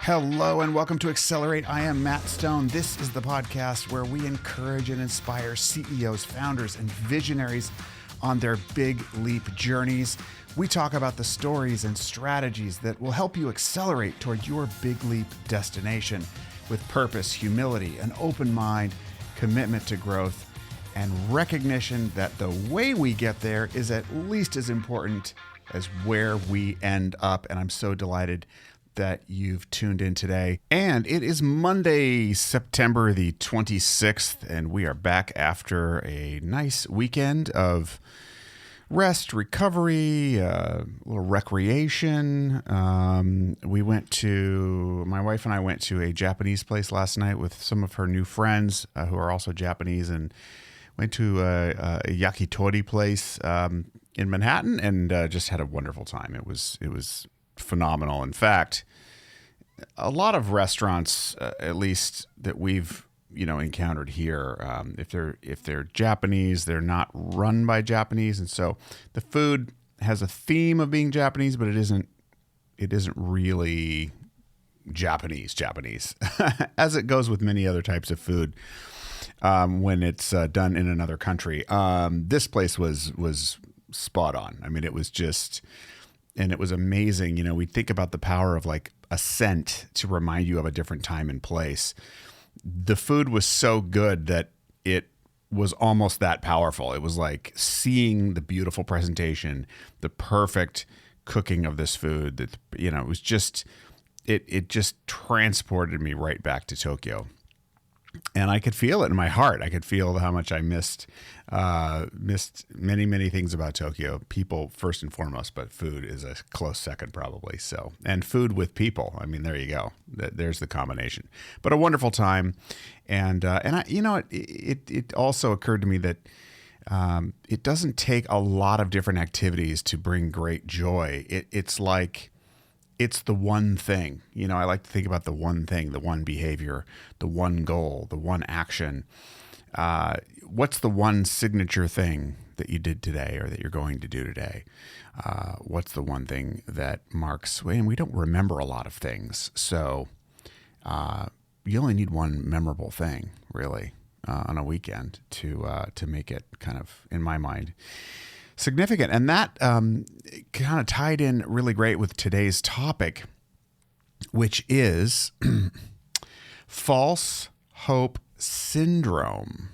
Hello and welcome to Accelerate. I am Matt Stone. This is the podcast where we encourage and inspire CEOs, founders, and visionaries on their big leap journeys. We talk about the stories and strategies that will help you accelerate toward your big leap destination with purpose, humility, an open mind, commitment to growth, and recognition that the way we get there is at least as important as where we end up. And I'm so delighted that you've tuned in today. And it is Monday, September the 26th, and we are back after a nice weekend of rest, recovery, a little recreation. My wife and I went to a Japanese place last night with some of her new friends who are also Japanese, and went to a yakitori place in Manhattan, and just had a wonderful time. It was phenomenal. In fact, a lot of restaurants, at least that we've encountered here, if they're Japanese, they're not run by Japanese, and so the food has a theme of being Japanese, but it isn't really Japanese as it goes with many other types of food when it's done in another country. This place was spot on. I mean, it was just. And it was amazing. We think about the power of like a scent to remind you of a different time and place. The food was so good that it was almost that powerful. It was like seeing the beautiful presentation, the perfect cooking of this food. That it was just it just transported me right back to Tokyo. And I could feel it in my heart. I could feel how much I missed many, many things about Tokyo. People first and foremost, but food is a close second probably. So, and food with people. I mean, there you go. There's the combination. But a wonderful time, and it also occurred to me that it doesn't take a lot of different activities to bring great joy. It's like. It's the one thing. I like to think about the one thing, the one behavior, the one goal, the one action. What's the one signature thing that you did today or that you're going to do today? What's the one thing that marks, and we don't remember a lot of things. So you only need one memorable thing, really, on a weekend to make it kind of, in my mind, significant. And that kind of tied in really great with today's topic, which is false hope syndrome.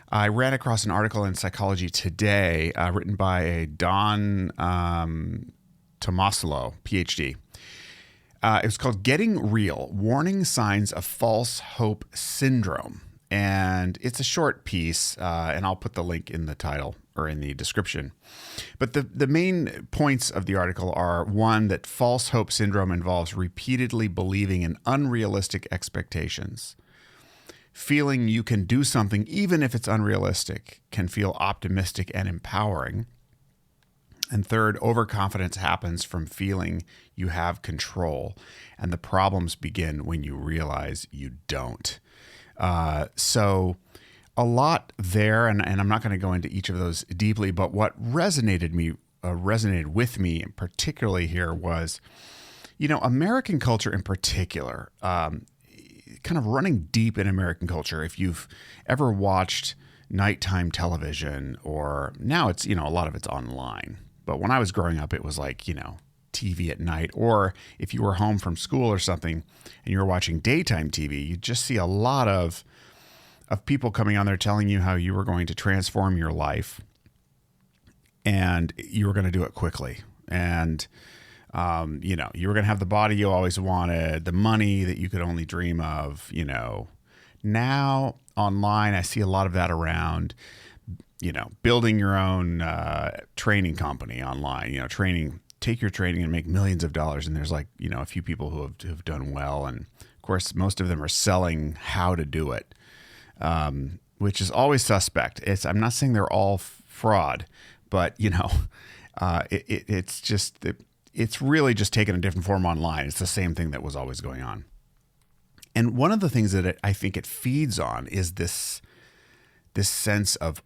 I ran across an article in Psychology Today written by Don Tomasolo, PhD. It was called Getting Real, Warning Signs of False Hope Syndrome. And it's a short piece, and I'll put the link in the title or in the description. But the main points of the article are, one, that false hope syndrome involves repeatedly believing in unrealistic expectations. Feeling you can do something even if it's unrealistic can feel optimistic and empowering. And third, overconfidence happens from feeling you have control, and the problems begin when you realize you don't. So a lot there, and I'm not going to go into each of those deeply, but what resonated with me particularly here was, American culture in particular, kind of running deep in American culture. If you've ever watched nighttime television, or now it's, a lot of it's online, but when I was growing up, it was like, TV at night, or if you were home from school or something and you were watching daytime TV, you just see a lot of people coming on there telling you how you were going to transform your life and you were going to do it quickly. And, you were going to have the body you always wanted, the money that you could only dream of. Now online, I see a lot of that around, building your own training company online, take your training and make millions of dollars. And there's a few people who have done well. And of course, most of them are selling how to do it, which is always suspect. I'm not saying they're all fraud, but it's really just taken a different form online. It's the same thing that was always going on. And one of the things that I think it feeds on is this sense of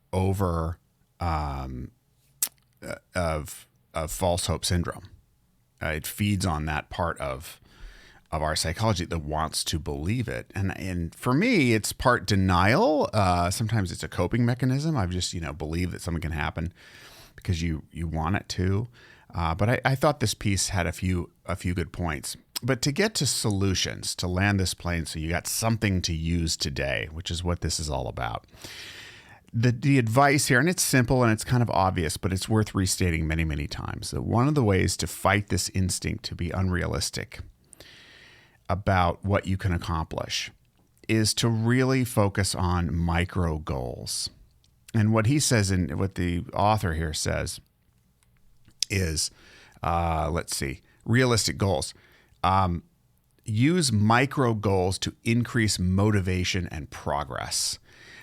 false hope syndrome. It feeds on that part of of our psychology that wants to believe it. And for me, it's part denial. Sometimes it's a coping mechanism. I've just, believe that something can happen because you want it to. But I thought this piece had a few good points. But to get to solutions, to land this plane so you got something to use today, which is what this is all about. The advice here, and it's simple and it's kind of obvious, but it's worth restating many, many times, that one of the ways to fight this instinct to be unrealistic about what you can accomplish is to really focus on micro goals. And what he says, and what the author here says is, realistic goals. Use micro goals to increase motivation and progress.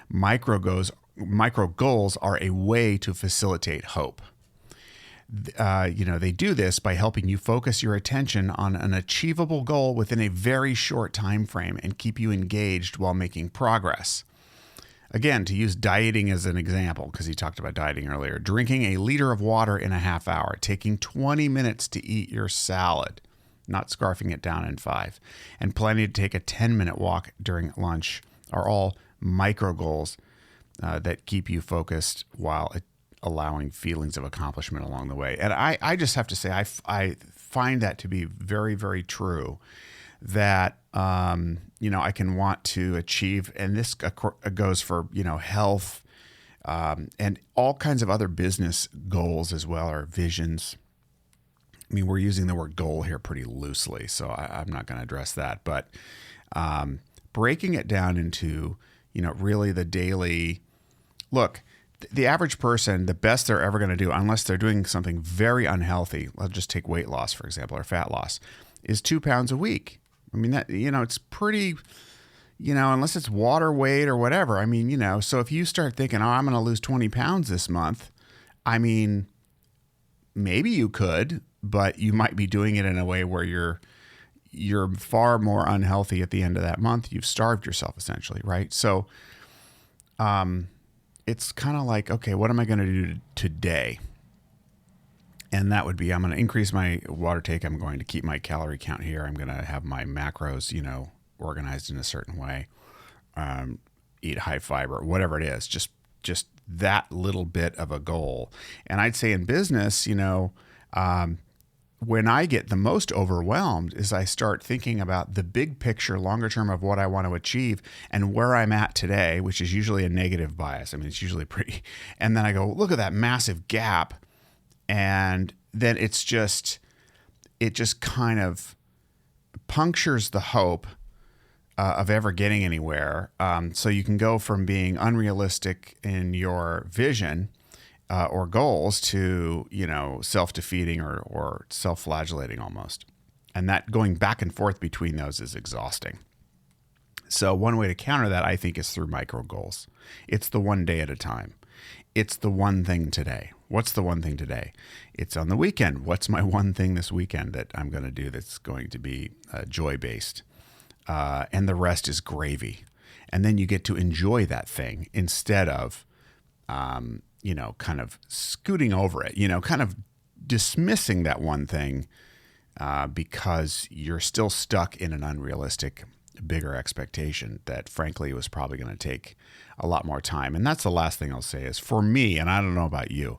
Micro goals are a way to facilitate hope. They do this by helping you focus your attention on an achievable goal within a very short time frame and keep you engaged while making progress. Again, to use dieting as an example, because he talked about dieting earlier, drinking a liter of water in a half hour, taking 20 minutes to eat your salad, not scarfing it down in 5, and planning to take a 10-minute walk during lunch are all micro goals that keep you focused while allowing feelings of accomplishment along the way. And I just have to say, I find that to be very, very true, that, I can want to achieve, and this goes for, health and all kinds of other business goals as well, or visions. I mean, we're using the word goal here pretty loosely, so I'm not going to address that. But breaking it down into, really the daily look, the average person, the best they're ever going to do, unless they're doing something very unhealthy, let's just take weight loss, for example, or fat loss, is 2 pounds a week. I mean, that, it's pretty, unless it's water weight or whatever. I mean, so if you start thinking, I'm going to lose 20 pounds this month, I mean, maybe you could, but you might be doing it in a way where you're far more unhealthy at the end of that month. You've starved yourself essentially, right? So it's kind of like, okay, what am I going to do today? And that would be, I'm going to increase my water take. I'm going to keep my calorie count here. I'm going to have my macros, organized in a certain way. Eat high fiber, whatever it is, just that little bit of a goal. And I'd say in business, when I get the most overwhelmed is I start thinking about the big picture, longer term of what I want to achieve and where I'm at today, which is usually a negative bias. I mean, it's usually pretty. And then I go, look at that massive gap. And then it just kind of punctures the hope of ever getting anywhere. So you can go from being unrealistic in your vision or goals to, self-defeating or self-flagellating almost. And that going back and forth between those is exhausting. So one way to counter that, I think, is through micro goals. It's the one day at a time. It's the one thing today. What's the one thing today? It's on the weekend. What's my one thing this weekend that I'm going to do that's going to be joy-based? And the rest is gravy. And then you get to enjoy that thing instead of, kind of scooting over it, kind of dismissing that one thing because you're still stuck in an unrealistic, bigger expectation that frankly was probably going to take a lot more time. And that's the last thing I'll say is, for me, and I don't know about you,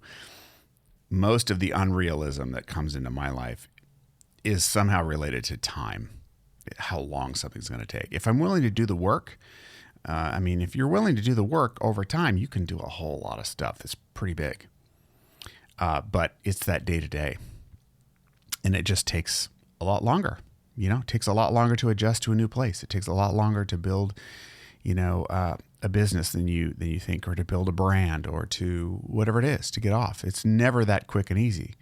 most of the unrealism that comes into my life is somehow related to time, how long something's going to take. If I'm willing to do the work, if you're willing to do the work over time, you can do a whole lot of stuff that's pretty big. But it's that day to day. And it just takes a lot longer. It takes a lot longer to adjust to a new place. It takes a lot longer to build, a business than you think, or to build a brand, or to whatever it is, to get off. It's never that quick and easy.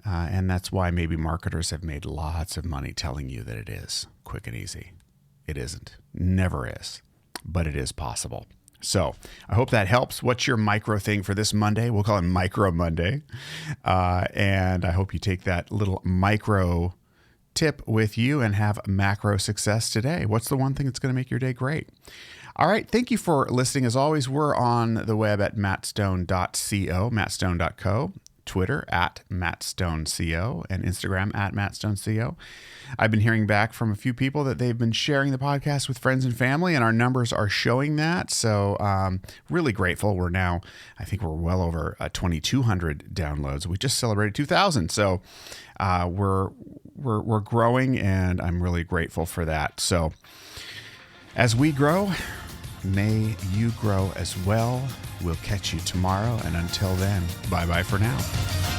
And that's why maybe marketers have made lots of money telling you that it is quick and easy. It isn't. Never is. But it is possible. So I hope that helps. What's your micro thing for this Monday? We'll call it Micro Monday. And I hope you take that little micro tip with you and have macro success today. What's the one thing that's going to make your day great? All right. Thank you for listening. As always, we're on the web at mattstone.co, mattstone.co. Twitter at MattStoneCO and Instagram at MattStoneCO. I've been hearing back from a few people that they've been sharing the podcast with friends and family, and our numbers are showing that. So really grateful. I think we're well over 2,200 downloads. We just celebrated 2,000. So we're growing, and I'm really grateful for that. So as we grow, may you grow as well. We'll catch you tomorrow. And until then, bye-bye for now.